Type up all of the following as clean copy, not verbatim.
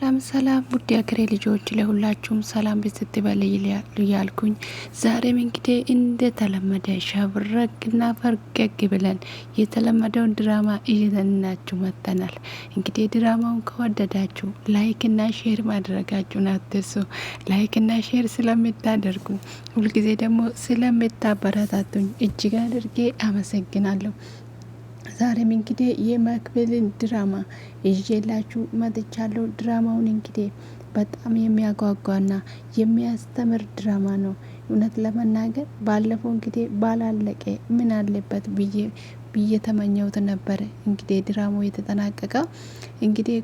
ሰላም ሰላም ውድ አገሬ ልጆች ለሁላችሁም ሰላም ብትበል ያልኩኝ ዛሬም እንግዲህ እንደተለመደ ሸብረቅና ፈርገግ ብለን የተለመደውን ድራማ ይዘንላችሁ መጥተናል። እንግዲህ ድራማውን ከወደዳችሁ ላይክና ሼር ማድረጋችሁን አትርሱ። ላይክና ሼር ስለምታደርጉ ሁልጊዜ ደግሞ ስለምታበረታቱኝ እጅግ አድርጌ አመሰግናለሁ። ዛሬም እንግዲህ የመክብልን ድራማ ይዤላችሁ መጥቻለሁ። ድራማውን እንግዲህ በጣም የሚያጓጓና የሚያስተምር ድራማ ነው። እውነት ለመናገር ባለፈው እንግዲህ ባላለቀ ምን አለበት ብዬ ተመኘሁት ነበር። እንግዲህ ድራማው የተጠናቀቀው እንግዲህ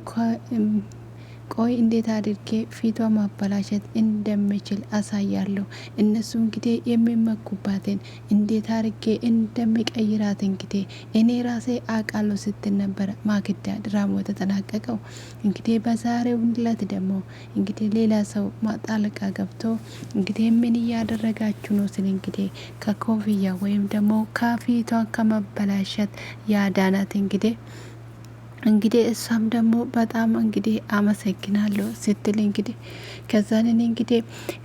ቆይ እንዴት አድርጌ ፊቷ ማበላሸት እንደምችል አሳያለሁ። እነሱ እንግዲህ የሚመኩባትን እንዴት አድርጌ እንደሚቀይራት እንግዲህ እኔ ራሴ አውቃለሁ ስትል ነበረ ማክዳ ድራማው የተጠናቀቀው። እንግዲህ በዛሬው ዕለት ደግሞ እንግዲህ ሌላ ሰው ጣልቃ ገብቶ እንግዲህ ምን እያደረጋችሁ ነው ስል እንግዲህ ከኮፍያ ወይም ደግሞ ከፊቷ ከመበላሸት ያዳናት እንግዲህ እሷም ደግሞ በጣም እንግዲህ አመሰግናለሁ ስትል እንግዲህ ከዛን እኔ እንግዲህ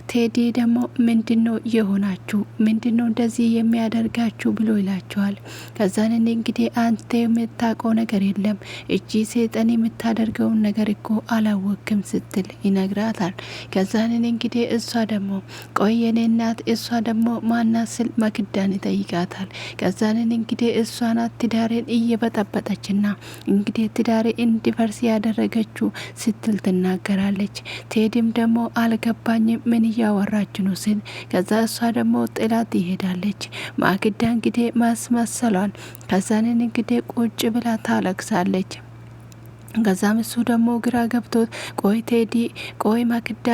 ቴዲ ደግሞ ምንድነው የሆናችሁ ምንድነው እንደዚህ የሚያደርጋችሁ ብሎ ይላቸዋል። ከዛን እኔ እንግዲህ አንተ የምታውቀው ነገር የለም እጂ ሰይጣን የምታደርገውን ነገር እኮ አላወቅም ስትል ይነግራታል። ከዛን እኔ እንግዲህ እሷ ደግሞ ቆይ የኔ እናት እሷ ደግሞ ማናት ስል መክዳን ይጠይቃታል። ከዛን እኔ እንግዲህ እሷ ናት ትዳሬን እየበጠበጠችና እንግዲህ ትዳሬ እንዲፈርስ ያደረገችው ስትል ትናገራለች። ቴዲም ደግሞ አልገባኝም ምን እያወራች ነው ስል ከዛ እሷ ደግሞ ጥላት ይሄዳለች። ማክዳ እንግዲህ ማስመሰሏን ከዛንን እንግዲህ ቁጭ ብላ ታለቅሳለች። ከዛም እሱ ደግሞ ግራ ገብቶት ቆይ ቴዲ ቆይ ማክዳ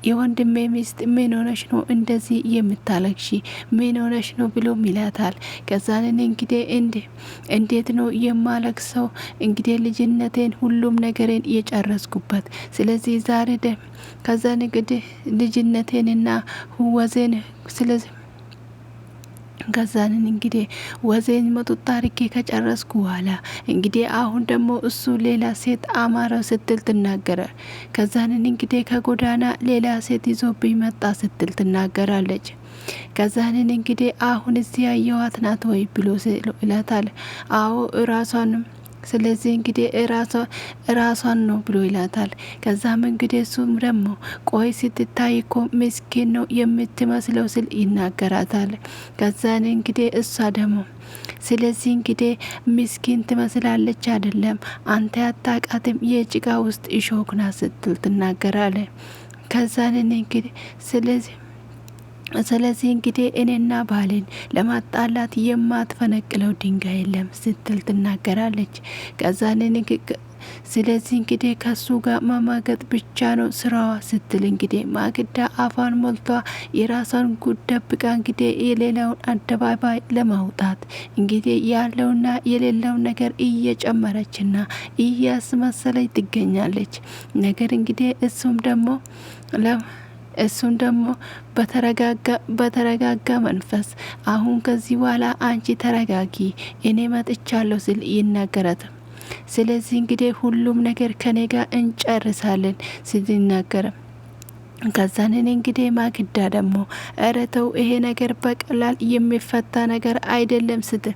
የወንድሜ ሚስት ምን ሆነሽ ነው እንደዚህ የምታለቅሺ ምን ሆነሽ ነው ብሎ ይላታል። ከዛን እንግዲህ እንዴት ነው የማለቅሰው እንግዲህ ልጅነቴን ሁሉም ነገሬን የጨረስኩበት ስለዚህ ዛሬ ከዛን እንግዲህ ልጅነቴንና ወዜን ስለዚህ ከዛንን እንግዲህ ወዜን መጡት አድርጌ ከጨረስኩ በኋላ እንግዲህ አሁን ደግሞ እሱ ሌላ ሴት አማረው ስትል ትናገራል። ከዛንን እንግዲህ ከጎዳና ሌላ ሴት ይዞብኝ መጣ ስትል ትናገራለች። ከዛንን እንግዲህ አሁን እዚህ ያየዋት ናት ወይ ብሎ ይላታል። አዎ ራሷንም ስለዚህ እንግዲህ ራሷን ነው ብሎ ይላታል። ከዛም እንግዲህ እሱም ደግሞ ቆይ ስትታይ እኮ ምስኪን ነው የምትመስለው ስል ይናገራታል። ከዛን እንግዲህ እሷ ደግሞ ስለዚህ እንግዲህ ምስኪን ትመስላለች አይደለም አንተ ያታቃትም የጭቃ ውስጥ እሾክና ስትል ትናገራለ። ከዛን እንግዲህ ስለዚህ እንግዲህ እኔና ባሌን ለማጣላት የማትፈነቅለው ድንጋይ የለም ስትል ትናገራለች። ከዛን ስለዚህ እንግዲህ ከሱ ጋር ማማገጥ ብቻ ነው ስራዋ ስትል እንግዲህ ማክዳ አፋን ሞልቷ የራሷን ጉድ ደብቃ እንግዲህ የሌላውን አደባባይ ለማውጣት እንግዲህ ያለውና የሌላውን ነገር እየጨመረችና እያስመሰለች ትገኛለች። ነገር እንግዲህ እሱም ደግሞ በተረጋጋ መንፈስ አሁን ከዚህ በኋላ አንቺ ተረጋጊ እኔ መጥቻለሁ ስል ይናገራት። ስለዚህ እንግዲህ ሁሉም ነገር ከኔ ጋር እንጨርሳለን ስል ይናገር። ከዛንን እንግዲህ ማክዳ ደግሞ እረተው ይሄ ነገር በቀላል የሚፈታ ነገር አይደለም ስትል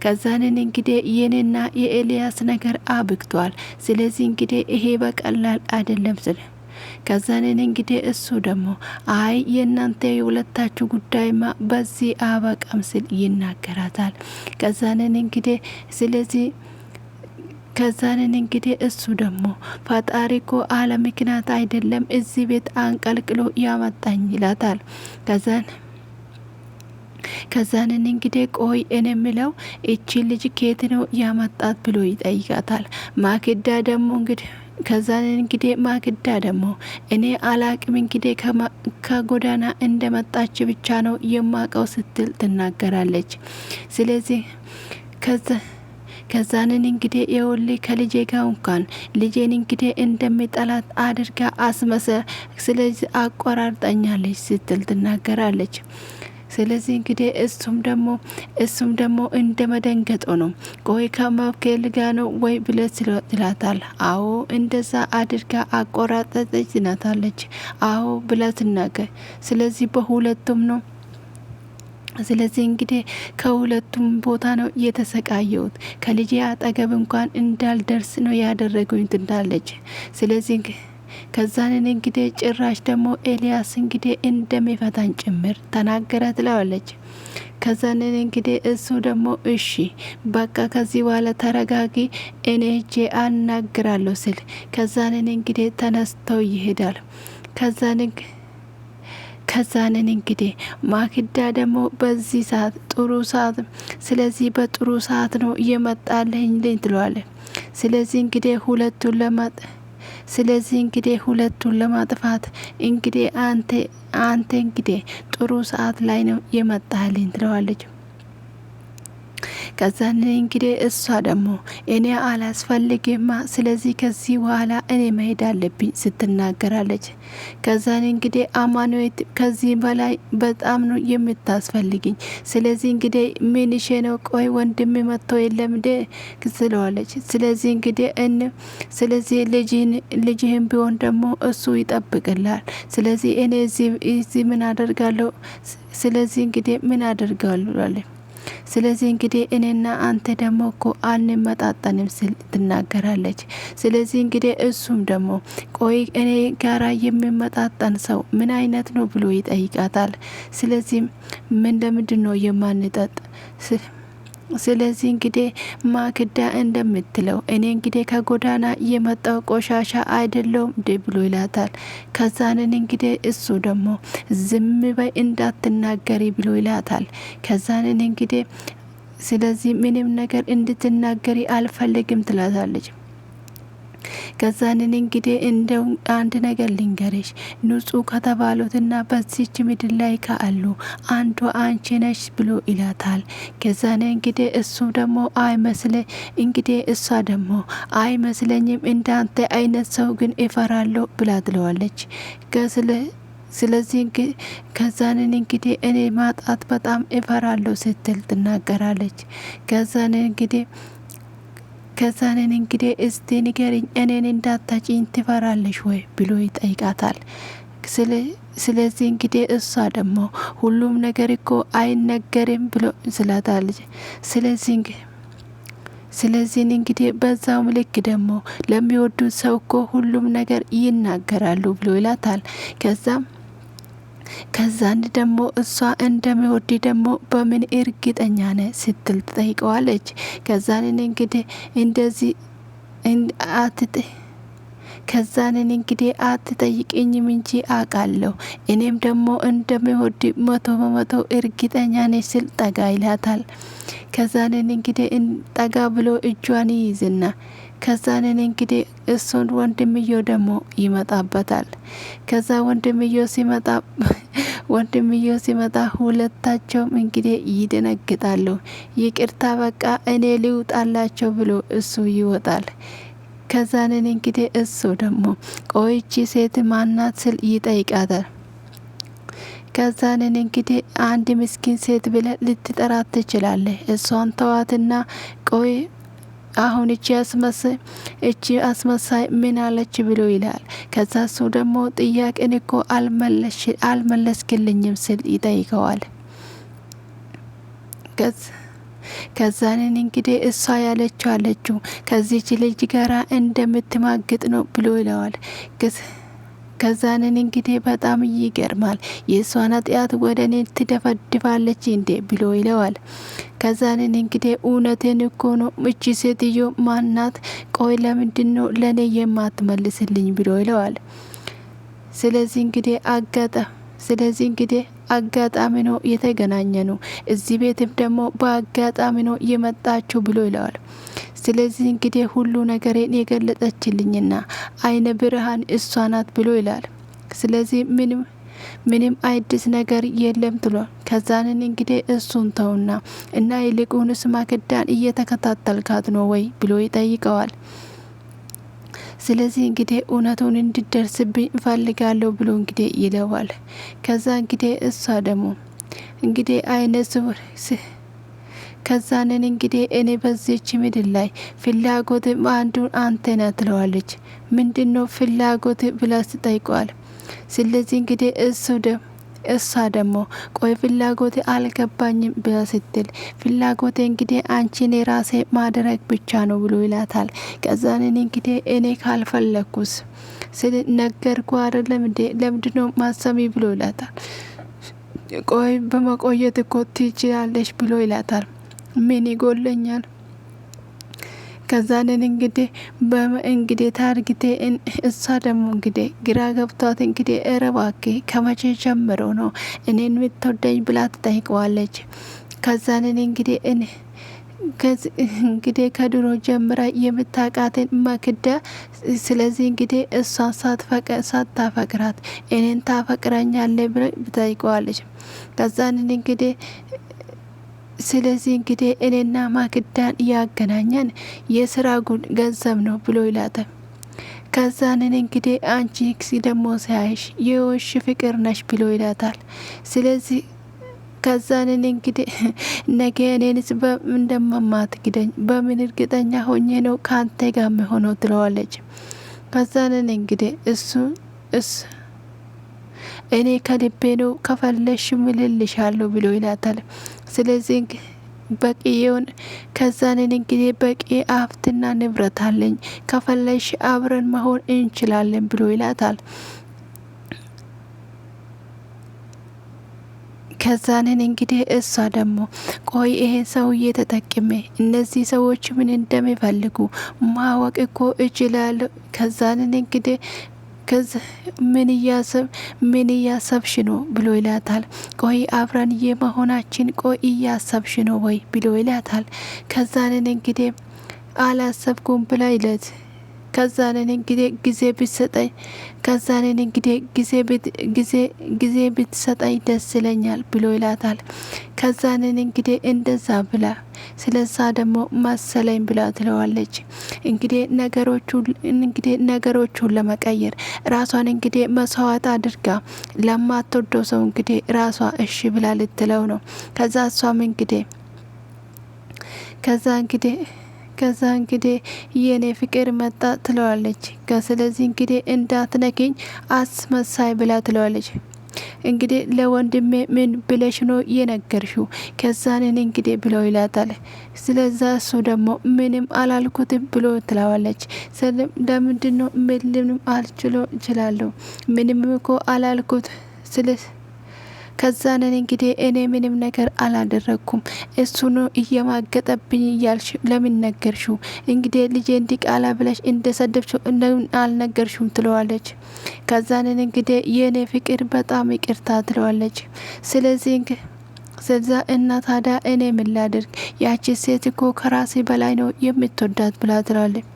ከዛንን እንግዲህ የኔና የኤልያስ ነገር አብቅቷል። ስለዚህ እንግዲህ ይሄ በቀላል አይደለም ስል ከዛንን እንግዲህ እሱ ደግሞ አይ የእናንተ የሁለታችሁ ጉዳይማ በዚህ አበቃም ስል ይናገራታል። ከዛንን እንግዲህ ስለዚህ ከዛንን እንግዲህ እሱ ደግሞ ፈጣሪ እኮ አለ ምክንያት አይደለም እዚህ ቤት አንቀልቅሎ ያመጣኝ ይላታል። ከዛንን እንግዲህ ቆይ እኔ የምለው እቺ ልጅ ከየት ነው ያመጣት ብሎ ይጠይቃታል። ማክዳ ደግሞ እንግዲህ ከዛን እንግዲህ ማክዳ ደግሞ እኔ አላቅም እንግዲህ ከጎዳና እንደመጣች ብቻ ነው የማቀው ስትል ትናገራለች። ስለዚህ ከዛንን እንግዲህ የወሌ ከልጄ ጋር እንኳን ልጄን እንግዲህ እንደሚጠላት አድርጋ ስለዚህ አቆራርጠኛለች ስትል ትናገራለች። ስለዚህ እንግዲህ እሱም ደግሞ እንደ መደንገጦ ነው። ቆይ ከማብኬል ጋ ነው ወይ ብለት ይላታል። አዎ እንደዛ አድርጋ አቆራጠጠች ትናታለች። አዎ ብላ ትናገር። ስለዚህ በሁለቱም ነው። ስለዚህ እንግዲህ ከሁለቱም ቦታ ነው የተሰቃየሁት። ከልጄ አጠገብ እንኳን እንዳልደርስ ነው ያደረጉኝ ትላለች። ስለዚህ ከዛንን እንግዲህ ጭራሽ ደግሞ ኤልያስ እንግዲህ እንደሚፈታን ጭምር ተናገረ ትለዋለች። ከዛንን እንግዲህ እሱ ደግሞ እሺ በቃ ከዚህ በኋላ ተረጋጊ እኔ ሄጄ አናግራለሁ ስል ከዛንን እንግዲህ ተነስተው ይሄዳል። ከዛንን እንግዲህ ማክዳ ደግሞ በዚህ ሰዓት ጥሩ ሰዓት፣ ስለዚህ በጥሩ ሰዓት ነው እየመጣልኝ ልኝ ትለዋለች። ስለዚህ እንግዲህ ሁለቱን ለማጥፋት እንግዲህ አንተ እንግዲህ ጥሩ ሰዓት ላይ ነው የመጣልኝ ትለዋለች። ከዛን እንግዲህ እሷ ደግሞ እኔ አላስፈልግማ፣ ስለዚህ ከዚህ በኋላ እኔ መሄድ አለብኝ ስትናገራለች። ከዛን እንግዲህ አማኑኤት ከዚህ በላይ በጣም ነው የምታስፈልግኝ፣ ስለዚህ እንግዲህ ምንሽ ነው? ቆይ ወንድም መጥቶ የለም ደ ትለዋለች። ስለዚህ እንግዲህ ስለዚህ ልጅህን ቢሆን ደግሞ እሱ ይጠብቅላል። ስለዚህ እኔ እዚህ ምን አደርጋለሁ? ስለዚህ እንግዲህ ምን አደርጋለሁ? ስለዚህ እንግዲህ እኔና አንተ ደግሞ እኮ አንመጣጠንም ስል ትናገራለች። ስለዚህ እንግዲህ እሱም ደግሞ ቆይ እኔ ጋራ የሚመጣጠን ሰው ምን አይነት ነው ብሎ ይጠይቃታል። ስለዚህ ለምንድን ነው የማንጠጥ? ስለዚህ እንግዲህ ማክዳ እንደምትለው እኔ እንግዲህ ከጎዳና የመጣው ቆሻሻ አይደለውም ድ ብሎ ይላታል። ከዛንን እንግዲህ እሱ ደግሞ ዝም በይ እንዳትናገሪ ብሎ ይላታል። ከዛንን እንግዲህ ስለዚህ ምንም ነገር እንድትናገሪ አልፈልግም ትላታለች። ከዛንን እንግዲህ እንደው አንድ ነገር ልንገርሽ፣ ንጹህ ከተባሉትና በዚች ምድር ላይ ካሉ አንዱ አንቺ ነሽ ብሎ ይላታል። ከዛንን እንግዲህ እሱ ደግሞ አይመስለ እንግዲህ እሷ ደግሞ አይመስለኝም እንዳንተ አይነት ሰው ግን እፈራለሁ ብላ ትለዋለች። ስለዚህ ከዛንን እንግዲህ እኔ ማጣት በጣም እፈራለሁ ስትል ትናገራለች። ከዛንን እንግዲህ እስቲ ንገሪኝ እኔን እንዳታጭኝ ትፈራለሽ ወይ ብሎ ይጠይቃታል። ስለዚህ እንግዲህ እሷ ደግሞ ሁሉም ነገር እኮ አይነገርም ብሎ ስላታለች። ስለዚህ እንግዲህ በዛው ልክ ደግሞ ለሚወዱት ሰው እኮ ሁሉም ነገር ይናገራሉ ብሎ ይላታል። ከዛን ደግሞ እሷ እንደሚወድ ደግሞ በምን እርግጠኛ ነ ስትል ትጠይቀዋለች። ከዛንን እንግዲህ እንደዚህ ከዛንን እንግዲህ አትጠይቅኝም እንጂ አውቃለሁ እኔም ደግሞ እንደሚወድ 100% እርግጠኛ ነኝ ስል ጠጋ ይላታል። ከዛንን እንግዲህ ጠጋ ብሎ እጇን ይይዝና ከዛንን እንግዲህ እሱን ወንድምየው ደግሞ ይመጣበታል። ከዛ ወንድምየው ሲመጣ ሁለታቸውም እንግዲህ ይደነግጣሉ። ይቅርታ በቃ እኔ ልውጣላቸው ብሎ እሱ ይወጣል። ከዛንን እንግዲህ እሱ ደግሞ ቆይቺ ሴት ማናት ስል ይጠይቃታል። ከዛንን እንግዲህ አንድ ምስኪን ሴት ብለ ልትጠራት ትችላለህ፣ እሷን ተዋትና ቆይ አሁን እቺ አስመሳይ ምን አለች ብሎ ይላል። ከዛ እሱ ደግሞ ጥያቄን እኮ አልመለስክልኝም ስል ይጠይቀዋል። ከዛንን እንግዲህ እሷ ያለችው ከዚች ልጅ ጋራ እንደምትማግጥ ነው ብሎ ይለዋል። ከዛንን እንግዲህ በጣም ይገርማል። የእሷን ኃጢአት ወደ እኔ ትደፈድፋለች እንዴ ብሎ ይለዋል። ከዛንን እንግዲህ እውነቴን እኮ ነው እቺ ሴትዮ ማናት? ቆይ ለምንድን ነው ለእኔ የማትመልስልኝ ብሎ ይለዋል። ስለዚህ እንግዲህ አጋጣሚ ነው የተገናኘ ነው፣ እዚህ ቤትም ደግሞ በአጋጣሚ ነው የመጣችሁ ብሎ ይለዋል። ስለዚህ እንግዲህ ሁሉ ነገሬን የገለጸችልኝና አይነ ብርሃን እሷ ናት ብሎ ይላል። ስለዚህ ምንም አዲስ ነገር የለም ብሏል። ከዛንን እንግዲህ እሱን ተውና እና ይልቁንስ ማክዳን እየተከታተልካት ነው ወይ ብሎ ይጠይቀዋል። ስለዚህ እንግዲህ እውነቱን እንድደርስብኝ እፈልጋለሁ ብሎ እንግዲህ ይለዋል። ከዛ እንግዲህ እሷ ደግሞ እንግዲህ አይነ ስውር ከዛንን እንግዲህ እኔ በዚች ምድር ላይ ፍላጎት አንዱ አንተ ነህ ትለዋለች። ምንድነው ፍላጎት ብላ ትጠይቀዋል። ስለዚህ እንግዲህ እሷ ደግሞ ቆይ ፍላጎት አልገባኝም ብላ ስትል ፍላጎቴ እንግዲህ አንቺን የራሴ ማድረግ ብቻ ነው ብሎ ይላታል። ከዛንን እንግዲህ እኔ ካልፈለኩስ ስለ ነገርኩ አይደለም እንዴ ለምንድነው ማሰሚ ብሎ ይላታል። ቆይ በመቆየት እኮ ትችያለሽ ብሎ ይላታል። ምን ይጎለኛል? ከዛንን እንግዲህ ታርግቴ እሷ ደግሞ እንግዲህ ግራ ገብቷት እንግዲህ እረባኬ ከመቼ ጀምሮ ነው እኔን የምትወደኝ ብላ ትጠይቀዋለች። ከዛንን እንግዲህ ከድሮ ጀምራ የምታቃትን ማክዳ ስለዚህ እንግዲህ እሷን ሳታፈቅራት እኔን ታፈቅረኛለች ብላ ትጠይቀዋለች። ከዛንን እንግዲህ ስለዚህ እንግዲህ እኔና ማክዳን ያገናኘን የስራ ገንዘብ ነው ብሎ ይላታል። ከዛንን እንግዲህ አንቺ ደግሞ ሳይሽ የወሽ ፍቅር ነሽ ብሎ ይላታል። ስለዚህ ከዛንን እንግዲህ ነገ እኔንስ እንደማትግደኝ በምን እርግጠኛ ሆኜ ነው ካንተ ጋር መሆነው ትለዋለች። ከዛንን እንግዲህ እሱ እኔ ከልቤ ነው ከፈለሽ ምልልሻለሁ ብሎ ይላታል። ስለዚህ በቂውን ከዛንን እንግዲህ በቂ ሀብትና ንብረት አለኝ ከፈለሽ አብረን መሆን እንችላለን ብሎ ይላታል። ከዛንን እንግዲህ እሷ ደግሞ ቆይ ይሄን ሰውዬ ተጠቅሜ እነዚህ ሰዎች ምን እንደሚፈልጉ ማወቅ እኮ እችላለሁ። ከዛንን እንግዲህ ምን እያሰብሽ ነው ብሎ ይላታል። ቆይ አብረን የመሆናችን ቆይ እያሰብሽ ነው ወይ ብሎ ይላታል። ከዛንን እንግዲህ አላሰብኩም ብላ ይለት ከዛንን እንግዲህ ጊዜ ብትሰጠኝ ከዛንን እንግዲህ ጊዜ ብትሰጠኝ ደስ ይለኛል ብሎ ይላታል። ከዛንን እንግዲህ እንደዛ ብላ ስለዛ ደግሞ መሰለኝ ብላ ትለዋለች። እንግዲህ ነገሮቹን ለመቀየር ራሷን እንግዲህ መስዋዕት አድርጋ ለማትወደው ሰው እንግዲህ ራሷ እሺ ብላ ልትለው ነው። ከዛ እንግዲህ የኔ ፍቅር መጣ ትለዋለች። ስለዚህ እንግዲህ እንዳትነኪኝ አስመሳይ ብላ ትለዋለች። እንግዲህ ለወንድሜ ምን ብለሽ ነው የነገርሽው? ከዛንን እንግዲህ ብለው ይላታል። ስለዛ እሱ ደግሞ ምንም አላልኩትም ብሎ ትለዋለች። ለምንድነው ምንም እችላለሁ ምንም እኮ አላልኩት ከዛንን እንግዲህ እኔ ምንም ነገር አላደረኩም እሱ ነው እየማገጠብኝ እያልሽ ለምን ነገርሽው? እንግዲህ ልጄ እንዲቃላ ብለሽ እንደሰደብሽው አልነገርሽውም ትለዋለች። ከዛንን እንግዲህ የኔ ፍቅር በጣም ይቅርታ ትለዋለች። ስለዛ እና ታዲያ እኔ ምን ላድርግ? ያቺ ሴት እኮ ከራሴ በላይ ነው የምትወዳት ብላ ትላለች።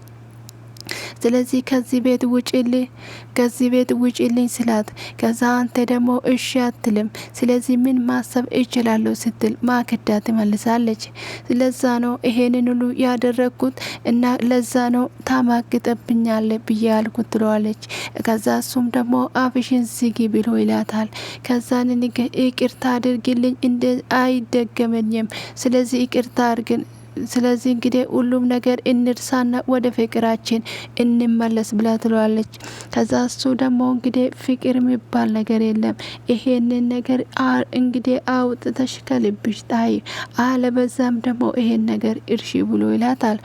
ስለዚህ ከዚህ ቤት ውጪልኝ ስላት ከዛ አንተ ደግሞ እሺ አትልም። ስለዚህ ምን ማሰብ እችላለሁ ስትል ማክዳ ትመልሳለች። ለዛ ነው ይሄንን ሁሉ ያደረግኩት እና ለዛ ነው ታማግጠብኛለ ብዬ ያልኩት ትለዋለች። ከዛ እሱም ደግሞ አፍሽን ዝጊ ብሎ ይላታል። ከዛን ይቅርታ አድርግልኝ እንደ አይደገመኝም። ስለዚህ ይቅርታ አድርግን ስለዚህ እንግዲህ ሁሉም ነገር እንርሳና ወደ ፍቅራችን እንመለስ ብላ ትለዋለች። ከዛ እሱ ደግሞ እንግዲህ ፍቅር የሚባል ነገር የለም ይሄንን ነገር እንግዲህ አውጥተሽ ከልብሽ ጣይ አለበዛም ደግሞ ይሄን ነገር እርሺ ብሎ ይላታል።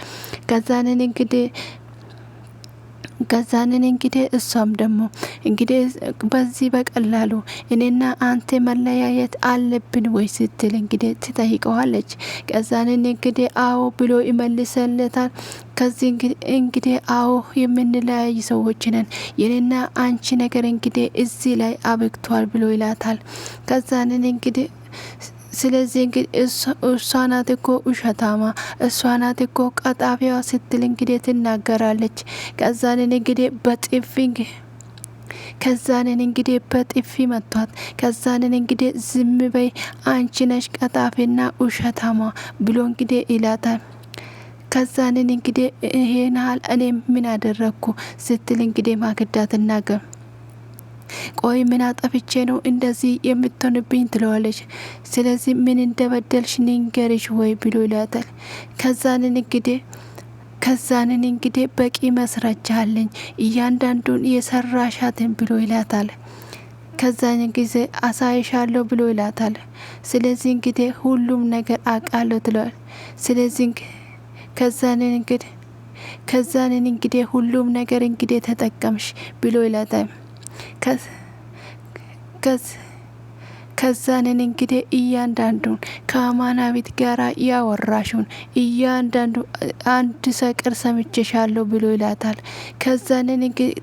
ከዛንን እንግዲህ እሷም ደግሞ እንግዲህ በዚህ በቀላሉ እኔና አንተ መለያየት አለብን ወይ ስትል እንግዲህ ትጠይቀዋለች። ከዛንን እንግዲህ አዎ ብሎ ይመልሰለታል። ከዚህ እንግዲህ አዎ የምንለያይ ሰዎች ነን የኔና አንቺ ነገር እንግዲህ እዚህ ላይ አብቅቷል ብሎ ይላታል። ከዛንን እንግዲህ ስለዚህ እንግዲህ እሷ ናት እኮ ውሸታማ እሷ ናት እኮ ቀጣፊዋ ስትል እንግዲህ ትናገራለች። ከዛንን እንግዲህ በጥፊ መቷት። ከዛንን እንግዲህ ዝም በይ አንቺ ነሽ ቀጣፊና ውሸታማ ብሎ እንግዲህ ይላታል። ከዛንን እንግዲህ ይሄን ያህል እኔ ምን አደረግኩ ስትል እንግዲህ ማክዳ ትናገር። ቆይ ምን አጠፍቼ ነው እንደዚህ የምትሆንብኝ ትለዋለች። ስለዚህ ምን እንደበደልሽ ንገሪሽ ወይ ብሎ ይላታል። ከዛንን እንግዲህ በቂ መስረጃ አለኝ እያንዳንዱን የሰራሻትን ብሎ ይላታል። ከዛን ጊዜ አሳይሻለሁ ብሎ ይላታል። ስለዚህ እንግዲህ ሁሉም ነገር አውቃለሁ ትለዋል። ስለዚህ ከዛንን እንግዲህ ሁሉም ነገር እንግዲህ ተጠቀምሽ ብሎ ይላታል። ከዛንን እንግዲህ እያንዳንዱን ከአማናዊት ጋራ ያወራሹን እያንዳንዱ አንድ ሰቅር ሰምቼሻለሁ ብሎ ይላታል። ከዛንን እንግዲህ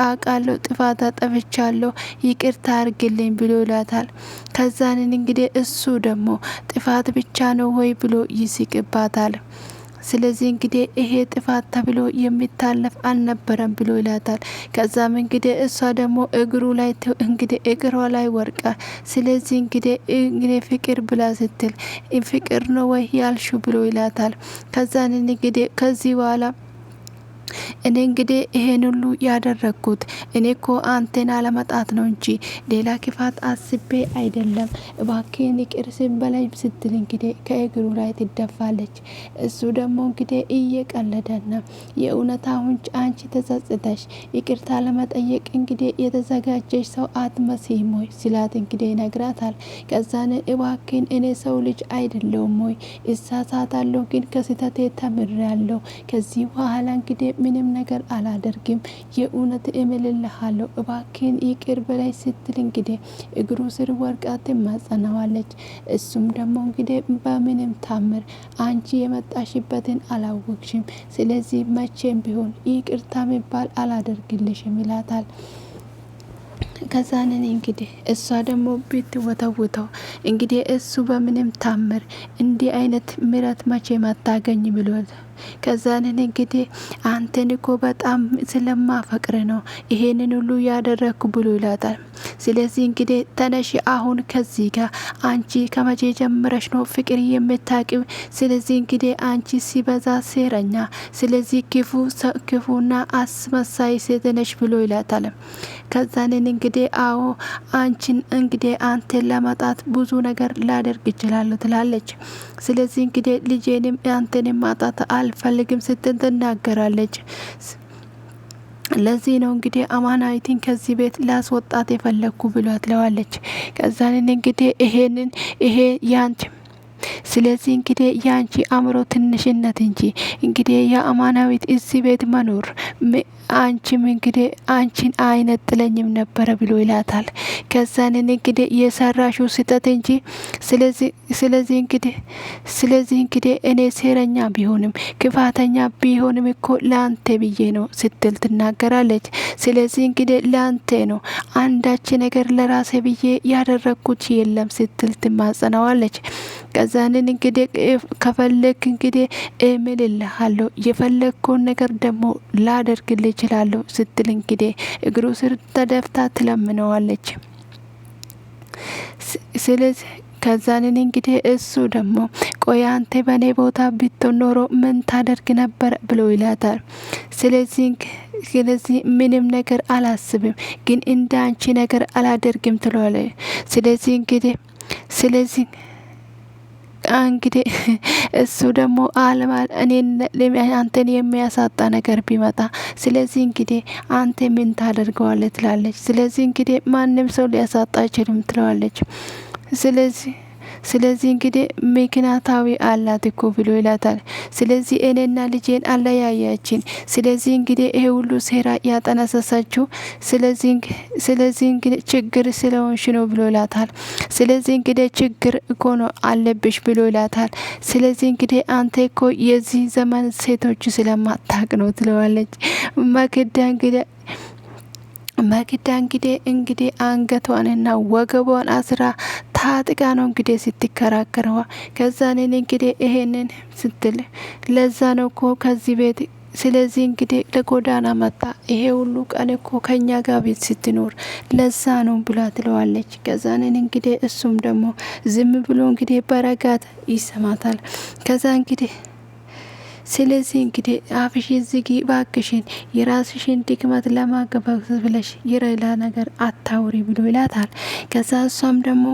አውቃለሁ ጥፋት አጠፍቻለሁ ይቅርታ አርግልኝ ብሎ ይላታል። ከዛንን እንግዲህ እሱ ደግሞ ጥፋት ብቻ ነው ወይ ብሎ ይስቅባታል። ስለዚህ እንግዲህ ይሄ ጥፋት ተብሎ የሚታለፍ አልነበረም ብሎ ይላታል። ከዛም እንግዲህ እሷ ደግሞ እግሯ ላይ ወርቃ ስለዚህ እንግዲህ ፍቅር ብላ ስትል ፍቅር ነው ወይ ያልሹ ብሎ ይላታል። ከዛን እንግዲህ ከዚህ በኋላ እኔ እንግዲህ ይሄን ሁሉ ያደረግኩት እኔ እኮ አንተን አለመጣት ነው እንጂ ሌላ ክፋት አስቤ አይደለም፣ እባክህን ይቅር በለኝ ስትል እንግዲህ ከእግሩ ላይ ትደፋለች። እሱ ደግሞ እንግዲህ እየቀለደና የእውነት አሁን አንቺ ተጸጽተሽ ይቅርታ ለመጠየቅ እንግዲህ የተዘጋጀሽ ሰው አትመስይም ወይ ሲላት እንግዲህ ይነግራታል። ከዛን እባክህን እኔ ሰው ልጅ አይደለሁም ወይ እሳሳታለሁ፣ ግን ከስህተቴ ተምሬያለሁ። ከዚህ በኋላ እንግዲህ ምንም ነገር አላደርግም፣ የእውነት እምልልሃለሁ፣ እባክህን ይቅር በላይ ስትል እንግዲህ እግሩ ስር ወርቃ ትማጸናዋለች። እሱም ደግሞ እንግዲህ በምንም ታምር አንቺ የመጣሽበትን አላወቅሽም፣ ስለዚህ መቼም ቢሆን ይቅርታ የሚባል አላደርግልሽም ይላታል። ከዛንን እንግዲህ እሷ ደግሞ ብትወተውተው እንግዲህ እሱ በምንም ታምር እንዲህ አይነት ምረት መቼ ማታገኝ ብሎት ከዛንን እንግዲህ አንተን እኮ በጣም ስለማፈቅር ነው ይሄንን ሁሉ ያደረግኩ ብሎ ይላታል። ስለዚህ እንግዲህ ተነሽ አሁን ከዚህ ጋር አንቺ ከመቼ ጀምረሽ ነው ፍቅር የምታቂው? ስለዚህ እንግዲህ አንቺ ሲበዛ ሴረኛ፣ ስለዚህ ክፉና አስመሳይ ሴት ነሽ ብሎ ይላታል። ከዛንን እንግዲህ አዎ አንቺን እንግዲህ አንተን ለማጣት ብዙ ነገር ላደርግ ይችላል ትላለች። ስለዚህ እንግዲህ ልጄንም አንተንም ማጣት አልፈልግም ስትል ትናገራለች። ለዚህ ነው እንግዲህ አማናዊትን ከዚህ ቤት ላስወጣት የፈለግኩ ብሏት ለዋለች። ከዛንን እንግዲህ ይሄ ያንቺ ስለዚህ እንግዲህ ያንቺ አእምሮ ትንሽነት እንጂ እንግዲህ የአማናዊት እዚህ ቤት መኖር አንቺም እንግዲህ አንቺን አይነጥለኝም ነበረ ብሎ ይላታል። ከዛንን እንግዲህ የሰራሽው ስህተት እንጂ ስለዚህ እንግዲህ እኔ ሴረኛ ቢሆንም ክፋተኛ ቢሆንም እኮ ለአንተ ብዬ ነው ስትል ትናገራለች። ስለዚህ እንግዲህ ለአንተ ነው አንዳች ነገር ለራሴ ብዬ ያደረግኩት የለም ስትል ትማጸናዋለች። ከዛንን እንግዲህ ከፈለክ እንግዲህ እምልልሃለሁ የፈለግከውን ነገር ደግሞ ላደርግልህ እችላለሁ ስትል እንግዲህ እግሩ ስር ተደፍታ ትለምነዋለች። ስለዚህ ከዛንን እንግዲህ እሱ ደግሞ ቆይ አንተ በኔ ቦታ ብትሆን ኖሮ ምን ታደርግ ነበር ብሎ ይላታል። ስለዚህ ምንም ነገር አላስብም፣ ግን እንደ አንቺ ነገር አላደርግም ትለዋለች። ስለዚህ እንግዲህ እሱ ደግሞ አንተን የሚያሳጣ ነገር ቢመጣ ስለዚህ እንግዲህ አንተ ምን ታደርገዋለህ ትላለች። ስለዚህ እንግዲህ ማንም ሰው ሊያሳጣ አይችልም ትለዋለች። ስለዚህ እንግዲህ ምክንያታዊ አላት እኮ ብሎ ይላታል። ስለዚህ እኔና ልጄን አለያያችን፣ ስለዚህ እንግዲህ ይሄ ሁሉ ሴራ ያጠነሰሰችው ስለዚህ እንግዲህ ችግር ስለሆንሽ ነው ብሎ ይላታል። ስለዚህ እንግዲህ ችግር እኮ ነው አለብሽ ብሎ ይላታል። ስለዚህ እንግዲህ አንተ እኮ የዚህ ዘመን ሴቶች ስለማታቅ ነው ትለዋለች። መክዳ እንግዲህ አንገቷንና ወገቧን አስራ ታጥቃ ነው እንግዲህ ስትከራከረዋ። ከዛንን እንግዲህ ይሄንን ስትል ለዛ ነው እኮ ከዚህ ቤት ስለዚህ እንግዲህ ለጎዳና መጣ ይሄ ሁሉ ቀን እኮ ከኛ ጋር ቤት ስትኖር ለዛ ነው ብላ ትለዋለች። ከዛንን እንግዲህ እሱም ደግሞ ዝም ብሎ እንግዲህ በረጋት ይሰማታል። ከዛ እንግዲህ ስለዚህ እንግዲህ አፍሽን ዝጊ ባክሽን፣ የራስሽን ድክመት ለማገባብ ብለሽ የሌላ ነገር አታውሪ ብሎ ይላታል። ከዛ እሷም ደግሞ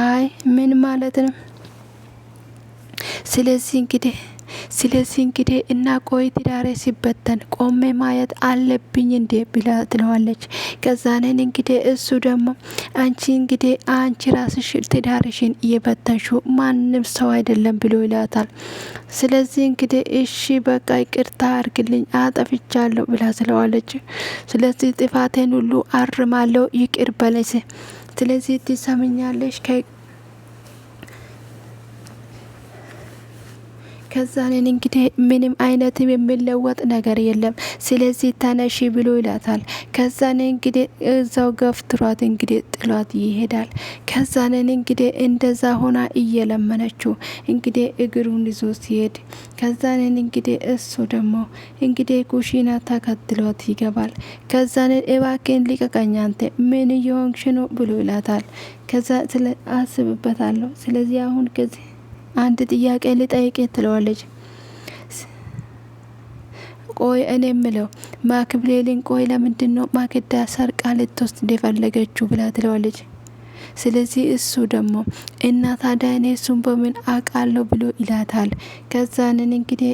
አይ ምን ማለት ነው? ስለዚህ እንግዲህ እና ቆይ ትዳሬ ሲበተን ቆሜ ማየት አለብኝ እንዴ ብላ ትለዋለች። ከዛንን እንግዲህ እሱ ደግሞ አንቺ ራስሽ ትዳርሽን እየበተንሹ ማንም ሰው አይደለም ብሎ ይላታል። ስለዚህ እንግዲህ እሺ በቃ ይቅርታ አርግልኝ አጠፍቻለሁ ብላ ትለዋለች። ስለዚህ ጥፋቴን ሁሉ አርማለሁ ይቅር በለኝ። ስለዚህ ትሰምኛለሽ ከዛንን እንግዲህ ምንም አይነት የሚለወጥ ነገር የለም፣ ስለዚህ ተነሺ ብሎ ይላታል። ከዛንን እንግዲህ እዛው ገፍትሯት እንግዲህ ጥሏት ይሄዳል። ከዛንን እንግዲህ እንደዛ ሆና እየለመነችው እንግዲህ እግሩን ይዞ ሲሄድ ከዛንን እንግዲህ እሱ ደግሞ እንግዲህ ኩሽና ተከትሎት ይገባል። ከዛንን እባክህን ሊቀቀኝ አንተ ምን እየሆንሽ ነው ብሎ ይላታል። ከዛ አስብበታለሁ፣ ስለዚህ አሁን ከዚህ አንድ ጥያቄ ልጠይቅ ትለዋለች። ቆይ እኔ ምለው ማክብሌልን ቆይ ለምንድን ነው ማክዳ ሰርቃ ልትወስድ እንደፈለገችው ብላ ትለዋለች። ስለዚህ እሱ ደግሞ እና ታዲያ እኔ እሱን በምን አውቃለሁ ብሎ ይላታል። ከዛንን እንግዲህ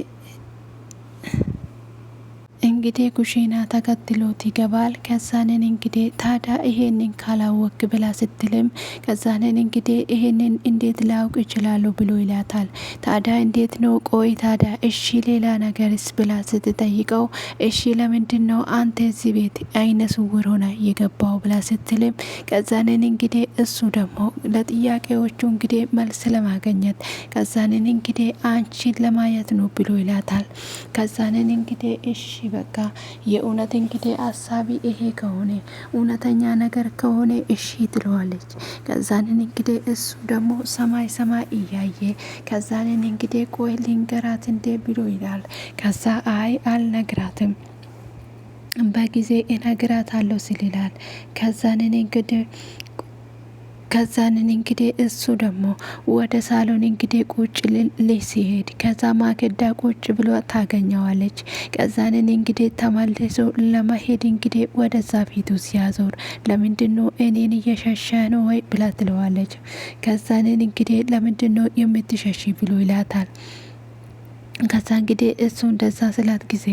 ኩሽና ተከትሎት ይገባል። ከዛንን እንግዲህ ታዲያ ይሄንን ካላወቅ ብላ ስትልም ከዛንን እንግዲህ ይሄንን እንዴት ላውቅ ይችላሉ ብሎ ይላታል። ታዲያ እንዴት ነው ቆይ ታዲያ እሺ ሌላ ነገርስ ብላ ስትጠይቀው እሺ ለምንድን ነው አንተ እዚህ ቤት አይነ ስውር ሆነ የገባው ብላ ስትልም ከዛንን እንግዲህ እሱ ደግሞ ለጥያቄዎቹ እንግዲህ መልስ ለማግኘት ከዛንን እንግዲህ አንቺን ለማየት ነው ብሎ ይላታል። ከዛንን እንግዲህ እሺ በቃ የእውነት እንግዲህ አሳቢ ይሄ ከሆነ እውነተኛ ነገር ከሆነ እሺ ትለዋለች። ከዛንን እንግዲህ እሱ ደግሞ ሰማይ እያየ ከዛንን እንግዲህ ቆይ ልንገራት እንዴ ብሎ ይላል። ከዛ አይ አልነግራትም በጊዜ እነግራታለሁ ሲል ይላል። ከዛንን እንግዲህ እሱ ደግሞ ወደ ሳሎን እንግዲህ ቁጭ ልል ሲሄድ ከዛ ማክዳ ቁጭ ብሎ ታገኘዋለች። ከዛንን እንግዲህ ተመልሶ ለመሄድ እንግዲህ ወደዛ ፊቱ ሲያዞር ለምንድነው እኔን እየሸሸ ነው ወይ ብላ ትለዋለች። ከዛንን እንግዲህ ለምንድነው የምትሸሺ ብሎ ይላታል። ከዛ እንግዲህ እሱ እንደዛ ስላት ጊዜ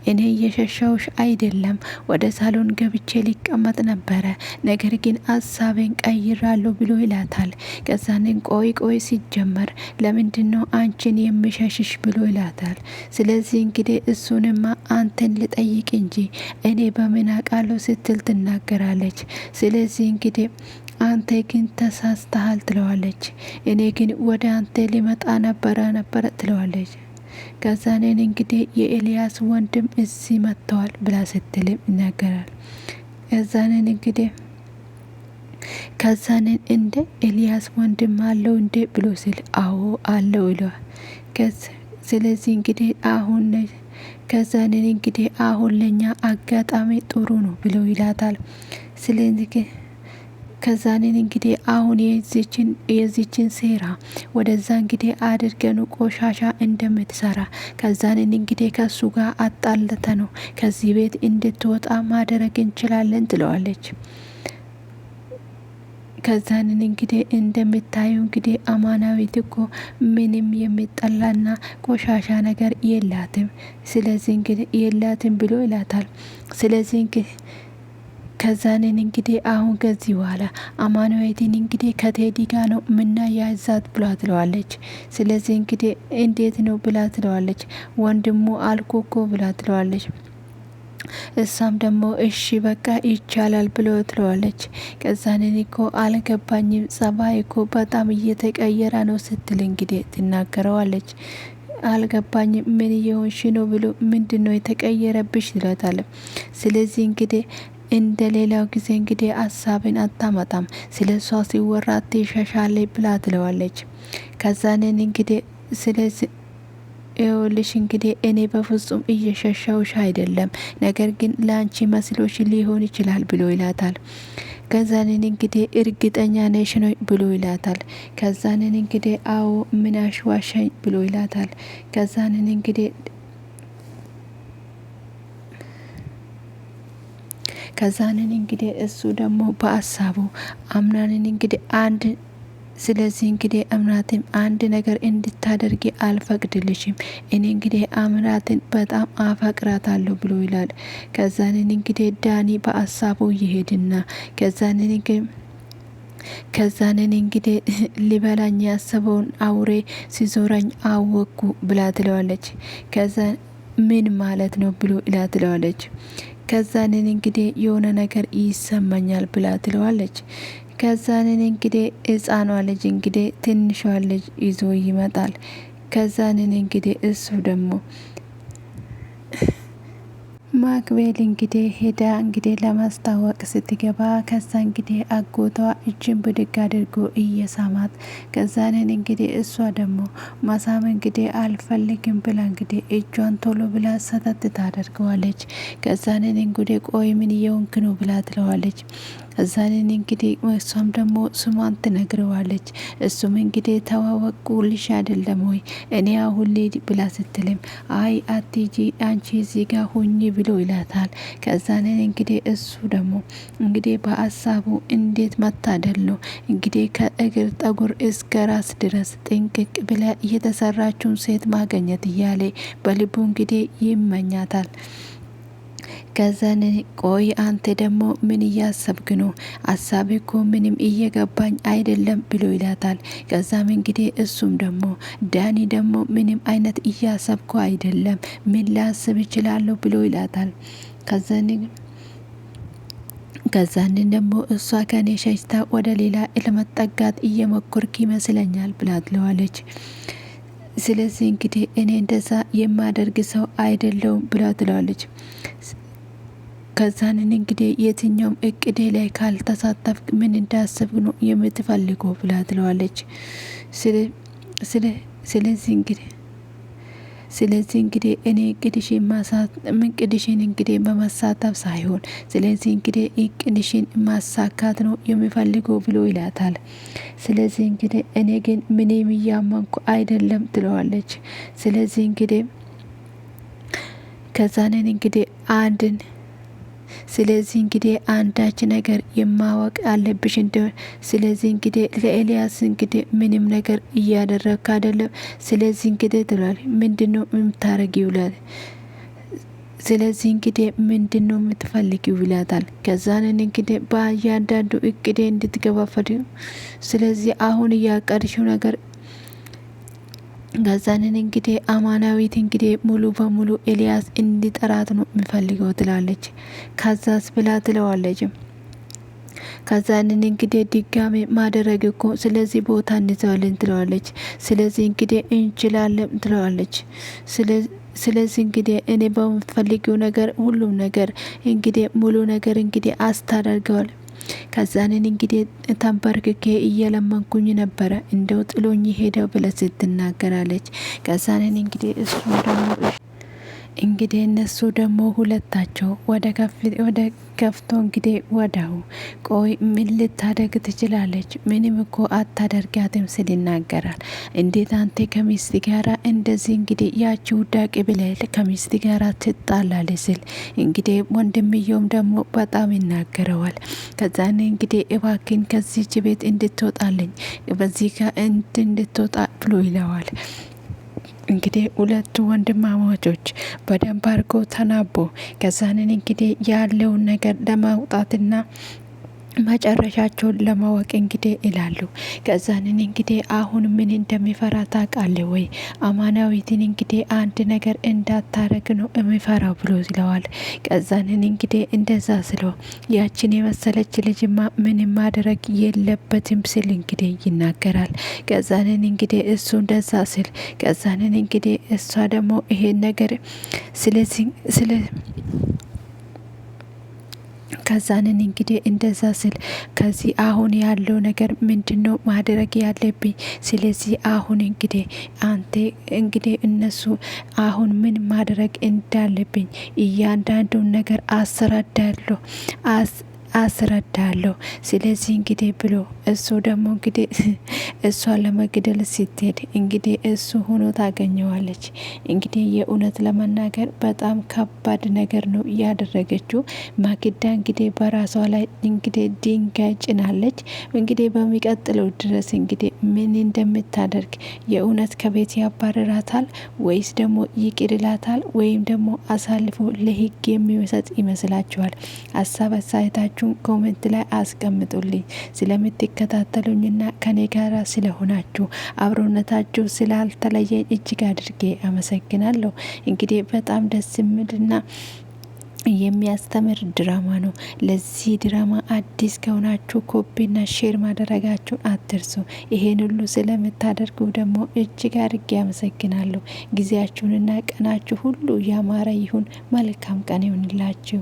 እኔ እየሸሻውሽ አይደለም ወደ ሳሎን ገብቼ ሊቀመጥ ነበረ፣ ነገር ግን ሀሳቤን ቀይራለሁ ብሎ ይላታል። ከዛንን ቆይ ሲጀመር ለምንድነው አንቺን የሚሸሽሽ ብሎ ይላታል። ስለዚህ እንግዲህ እሱንማ አንተን ልጠይቅ እንጂ እኔ በምን አውቃለሁ ስትል ትናገራለች። ስለዚህ እንግዲህ አንተ ግን ተሳስተሃል ትለዋለች። እኔ ግን ወደ አንተ ሊመጣ ነበረ ትለዋለች። ከዛንን እንግዲህ የኤልያስ ወንድም እዚህ መጥተዋል ብላ ስትልም ይናገራል። ከዛንን እንደ ኤልያስ ወንድም አለው እንዴ ብሎ ሲል አዎ አለው ይለዋል። ስለዚህ እንግዲህ ከዛንን እንግዲህ አሁን ለኛ አጋጣሚ ጥሩ ነው ብሎ ይላታል። ስለዚህ ከዛንን እንግዲህ አሁን የዚችን ሴራ ወደዛ እንግዲህ አድርገኑ ቆሻሻ እንደምትሰራ ከዛንን እንግዲህ ከሱ ጋር አጣልተ ነው ከዚህ ቤት እንድትወጣ ማድረግ እንችላለን ትለዋለች። ከዛንን እንግዲህ እንደምታዩ እንግዲህ አማናዊት እኮ ምንም የሚጠላና ቆሻሻ ነገር የላትም። ስለዚህ እንግዲህ የላትም ብሎ ይላታል። ስለዚህ ከዛንን እንግዲህ አሁን ከዚህ በኋላ አማናዊትን እንግዲህ ከቴዲ ጋር ነው ምናያይዛት ብላ ትለዋለች። ስለዚህ እንግዲህ እንዴት ነው ብላ ትለዋለች። ወንድሙ አልኮኮ ብላ ትለዋለች። እሷም ደግሞ እሺ በቃ ይቻላል ብሎ ትለዋለች። ከዛንን እኮ አልገባኝም ጸባይ እኮ በጣም እየተቀየረ ነው ስትል እንግዲህ ትናገረዋለች። አልገባኝም ምን እየሆንሽ ነው ብሎ ምንድነው የተቀየረብሽ ይላታል። ስለዚህ እንግዲህ እንደ ሌላው ጊዜ እንግዲህ ሀሳብን አታመጣም፣ ስለ እሷ ሲወራ ትሸሻለች ብላ ትለዋለች። ከዛንን እንግዲህ ስለዚህ ይኸውልሽ እንግዲህ እኔ በፍጹም እየሸሻውሽ አይደለም፣ ነገር ግን ለአንቺ መስሎሽ ሊሆን ይችላል ብሎ ይላታል። ከዛንን እንግዲህ እርግጠኛ ነሽ ነው ብሎ ይላታል። ከዛንን እንግዲህ አዎ ምን አሽዋሻኝ ብሎ ይላታል። ከዛንን እንግዲህ ከዛንን እንግዲህ እሱ ደግሞ በአሳቡ አምናንን እንግዲህ አንድ ስለዚህ እንግዲህ አምናትን አንድ ነገር እንድታደርጊ አልፈቅድልሽም። እኔ እንግዲህ አምናትን በጣም አፈቅራታለሁ ብሎ ይላል። ከዛንን እንግዲህ ዳኒ በአሳቡ ይሄድና ከዛንን እንግዲህ ሊበላኝ ያሰበውን አውሬ ሲዞረኝ አወኩ ብላ ትለዋለች። ከዛ ምን ማለት ነው ብሎ ይላ ትለዋለች። ከዛንን እንግዲህ የሆነ ነገር ይሰማኛል ብላ ትለዋለች። ከዛንን እንግዲህ ህፃኗ ልጅ እንግዲህ ትንሿ ልጅ ይዞ ይመጣል። ከዛንን እንግዲህ እሱ ደግሞ ማክቤል እንግዲህ ሄዳ እንግዲህ ለማስታወቅ ስትገባ ከዛ እንግዲህ አጎቷ እጅን ብድግ አድርጎ እየሳማት ከዛንን እንግዲህ እሷ ደግሞ ማሳም እንግዲህ አልፈልግም ብላ እንግዲህ እጇን ቶሎ ብላ ሰተት ታደርገዋለች። ከዛንን እንግዲህ ቆይ ምን እየሆንክ ነው ብላ ትለዋለች። ከዛንን እንግዲህ እሷም ደግሞ ስሟን ትነግረዋለች። እሱም እንግዲህ ተዋወቁልሽ አይደለም ወይ እኔ አሁን ልሂድ ብላ ስትልም አይ አትጂ አንቺ እዚህ ጋር ሁኚ ብሎ ይላታል። ከዛንን እንግዲህ እሱ ደግሞ እንግዲህ በሀሳቡ እንዴት መታደል ነው እንግዲህ ከእግር ጠጉር እስከ ራስ ድረስ ጥንቅቅ ብላ እየተሰራችውን ሴት ማገኘት እያለ በልቡ እንግዲህ ይመኛታል። ከዛን ቆይ አንተ ደግሞ ምን እያሰብክ ነው? ሀሳብ እኮ ምንም እየገባኝ አይደለም ብሎ ይላታል። ከዛም እንግዲህ እሱም ደግሞ ዳኒ ደግሞ ምንም አይነት እያሰብኩ አይደለም ምን ላስብ ይችላለሁ ብሎ ይላታል። ከዛንን ደግሞ እሷ ከኔ ሸሽታ ወደ ሌላ ለመጠጋት እየሞከርክ ይመስለኛል ብላ ትለዋለች። ስለዚህ እንግዲህ እኔ እንደዛ የማደርግ ሰው አይደለውም ብላ ትለዋለች። ከዛንን እንግዲህ የትኛውም እቅዴ ላይ ካልተሳተፍክ ምን እንዳስብ ነው የምትፈልገው ብላ ትለዋለች። ስለዚህ እንግዲህ እኔ ቅድሽን እንግዲህ በመሳተፍ ሳይሆን ስለዚህ እንግዲህ ቅድሽን ማሳካት ነው የሚፈልገው ብሎ ይላታል። ስለዚህ እንግዲህ እኔ ግን ምንም እያመንኩ አይደለም ትለዋለች። ስለዚህ እንግዲህ ከዛንን እንግዲህ ስለዚህ እንግዲህ አንዳች ነገር የማወቅ አለብሽ እንደሆነ ስለዚህ እንግዲህ ለኤልያስ እንግዲህ ምንም ነገር እያደረግክ አይደለም። ስለዚህ እንግዲህ ትሏል ምንድነው የምታረጊው ይላል። ስለዚህ እንግዲህ ምንድነው የምትፈልጊው ይላታል። ከዛንን እንግዲህ በእያንዳንዱ እቅዴ እንድትገባፈድ ስለዚህ አሁን እያቀድሽው ነገር ከዛንን እንግዲህ አማናዊት እንግዲህ ሙሉ በሙሉ ኤልያስ እንዲጠራት ነው የሚፈልገው ትላለች። ከዛስ ብላ ትለዋለች። ከዛንን እንግዲህ ድጋሜ ማደረግ እኮ ስለዚህ ቦታ እንይዘዋለን ትለዋለች። ስለዚህ እንግዲህ እንችላለን ትለዋለች። ስለዚህ እንግዲህ እኔ በምፈልገው ነገር ሁሉም ነገር እንግዲህ ሙሉ ነገር እንግዲህ አስታደርገዋል። ከዛንን እንግዲህ ተንበርክኬ እየለመንኩኝ ነበረ እንደው ጥሎኝ ሄደው ብለ ስትናገራለች። ከዛንን እንግዲህ እሱ ደግሞ እንግዲህ እነሱ ደግሞ ሁለታቸው ወደ ከፍቶ እንግዲህ ወዳው ቆይ ምን ልታደርግ ትችላለች? ምንም እኮ አታደርጋትም ስል ይናገራል። እንዴት አንተ ከሚስት ጋራ እንደዚህ እንግዲህ ያቺ ውዳቄ ብለህ ከሚስት ጋራ ትጣላለች ስል እንግዲህ ወንድምየውም ደግሞ በጣም ይናገረዋል። ከዛኔ እንግዲህ እባክን ከዚች ቤት እንድትወጣልኝ በዚህ ጋር እንድትወጣ ብሎ ይለዋል። እንግዲህ ሁለቱ ወንድማማቾች በደንብ አድርጎ ተናቦ ከዛንን እንግዲህ ያለውን ነገር ለማውጣትና መጨረሻቸውን ለማወቅ እንግዲህ ይላሉ። ከዛንን እንግዲህ አሁን ምን እንደሚፈራ ታውቃለህ ወይ? አማናዊትን እንግዲህ አንድ ነገር እንዳታረግ ነው የሚፈራው ብሎ ይለዋል። ከዛንን እንግዲህ እንደዛ ስለው ያችን የመሰለች ልጅማ ምንም ማድረግ የለበትም ስል እንግዲህ ይናገራል። ከዛንን እንግዲህ እሱ እንደዛ ስል ከዛንን እንግዲህ እሷ ደግሞ ይሄን ነገር ከዛንን እንግዲህ እንደዛ ስል ከዚህ አሁን ያለው ነገር ምንድነው ማድረግ ያለብኝ? ስለዚህ አሁን እንግዲህ አንተ እንግዲህ እነሱ አሁን ምን ማድረግ እንዳለብኝ እያንዳንዱን ነገር አስረዳለሁ። ስለዚህ እንግዲህ ብሎ እሱ ደግሞ እንግዲህ እሷን ለመግደል ስትሄድ እንግዲህ እሱ ሆኖ ታገኘዋለች። እንግዲህ የእውነት ለመናገር በጣም ከባድ ነገር ነው እያደረገችው። ማክዳ እንግዲህ በራሷ ላይ እንግዲህ ድንጋይ ጭናለች። እንግዲህ በሚቀጥለው ድረስ እንግዲህ ምን እንደምታደርግ የእውነት ከቤት ያባረራታል ወይስ ደግሞ ይቅር ይላታል ወይም ደግሞ አሳልፎ ለህግ የሚሰጥ ይመስላችኋል? ሀሳብ አስተያየታችሁን ኮሜንት ላይ አስቀምጡልኝ። ስለምትከታተሉኝና ከኔ ጋራ ስለሆናችሁ አብሮነታችሁ ስላልተለየኝ እጅግ አድርጌ አመሰግናለሁ። እንግዲህ በጣም ደስ የሚልና የሚያስተምር ድራማ ነው። ለዚህ ድራማ አዲስ ከሆናችሁ ኮፒና ሼር ማድረጋችሁን አትርሱ። ይሄን ሁሉ ስለምታደርጉ ደግሞ እጅግ አድርጌ አመሰግናለሁ። ጊዜያችሁንና ቀናችሁ ሁሉ ያማረ ይሁን። መልካም ቀን ይሁንላችሁ።